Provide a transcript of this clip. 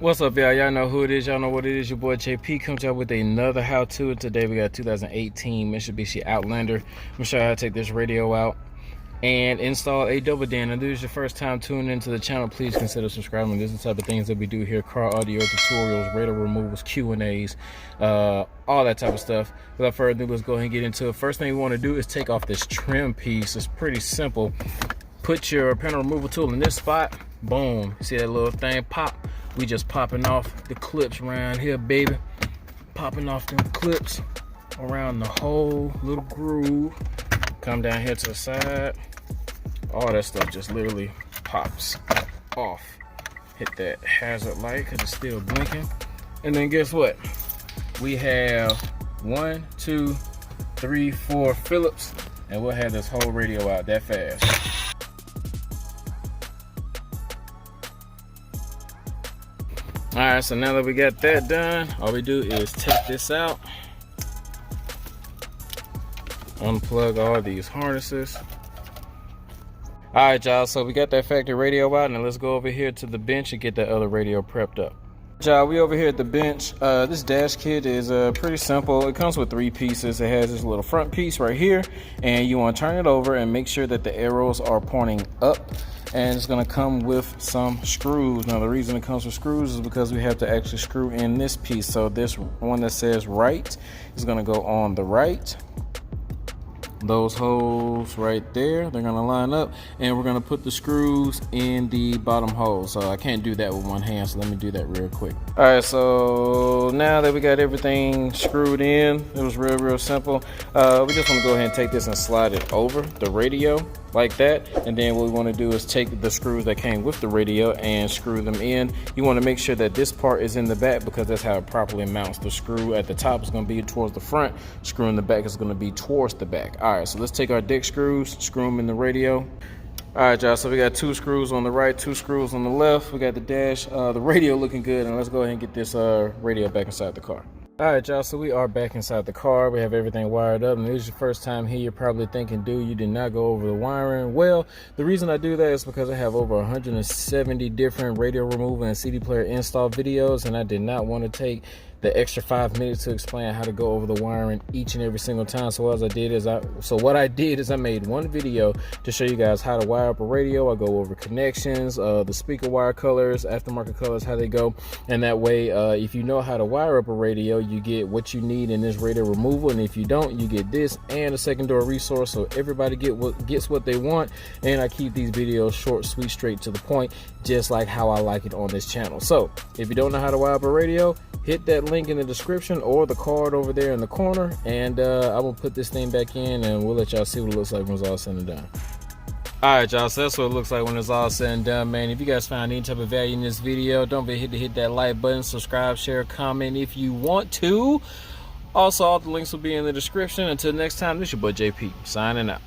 What's up, y'all? Y'all know who it is. Y'all know what it is. Your boy JP comes out with another how-to. And today we got 2018 Mitsubishi Outlander. I'm gonna show you how to take this radio out and install a double DIN. And if this is your first time tuning into the channel, please consider subscribing. This is the type of things that we do here: car audio tutorials, radio removals, Q&As, all that type of stuff. Without further ado, let's go ahead and get into it. First thing we want to do is take off this trim piece. It's pretty simple. Put your panel removal tool in this spot. Boom. See that little thing pop? We just popping off the clips around here, baby. Popping off them clips around the whole little groove. Come down here to the side. All that stuff just literally pops off. Hit that hazard light because it's still blinking. And then guess what? We have 1, 2, 3, 4 Phillips, and we'll have this whole radio out that fast. Alright, so now that we got that done, all we do is take this out, unplug all these harnesses. Alright, y'all, so we got that factory radio out. Now let's go over here to the bench and get that other radio prepped up. Y'all, we over here at the bench. This dash kit is pretty simple. It comes with 3 pieces. It has this little front piece right here, and you want to turn it over and make sure that the arrows are pointing up. And it's going to come with some screws. Now the reason it comes with screws is because we have to actually screw in this piece. So this one that says right is going to go on the right. Those holes right there, they're going to line up, and we're going to put the screws in the bottom hole. So I can't do that with one hand, so let me do that real quick. All right, so now that we got everything screwed in, it was real simple. We just want to go ahead and take this and slide it over the radio like that, and then what we want to do is take the screws that came with the radio and screw them in. You want to make sure that this part is in the back because that's how it properly mounts. The screw at the top is going to be towards the front, screw in the back is going to be towards the back. All right, so let's take our dick screws, screw them in the radio. All right, y'all, so we got 2 screws on the right, 2 screws on the left. We got the dash, the radio looking good, and let's go ahead and get this radio back inside the car. All right, y'all, so we are back inside the car. We have everything wired up, and if this is your first time here, you're probably thinking, dude, you did not go over the wiring. Well, the reason I do that is because I have over 170 different radio removal and CD player install videos, and I did not want to take the extra 5 minutes to explain how to go over the wiring each and every single time. So what I did is I made one video to show you guys how to wire up a radio. I go over connections, the speaker wire colors, aftermarket colors, how they go, and that way if you know how to wire up a radio, you get what you need in this radio removal, and if you don't, you get this and a second door resource, so everybody gets what they want. And I keep these videos short, sweet, straight to the point, just like how I like it on this channel. So if you don't know how to wire up a radio, hit that link in the description or the card over there in the corner, and I will put this thing back in, and we'll let y'all see what it looks like when it's all said and done. All right, y'all, so that's what it looks like when it's all said and done, man. If you guys found any type of value in this video, don't forget to hit that like button, subscribe, share, comment if you want to. Also, all the links will be in the description. Until next time, this is your boy JP signing out.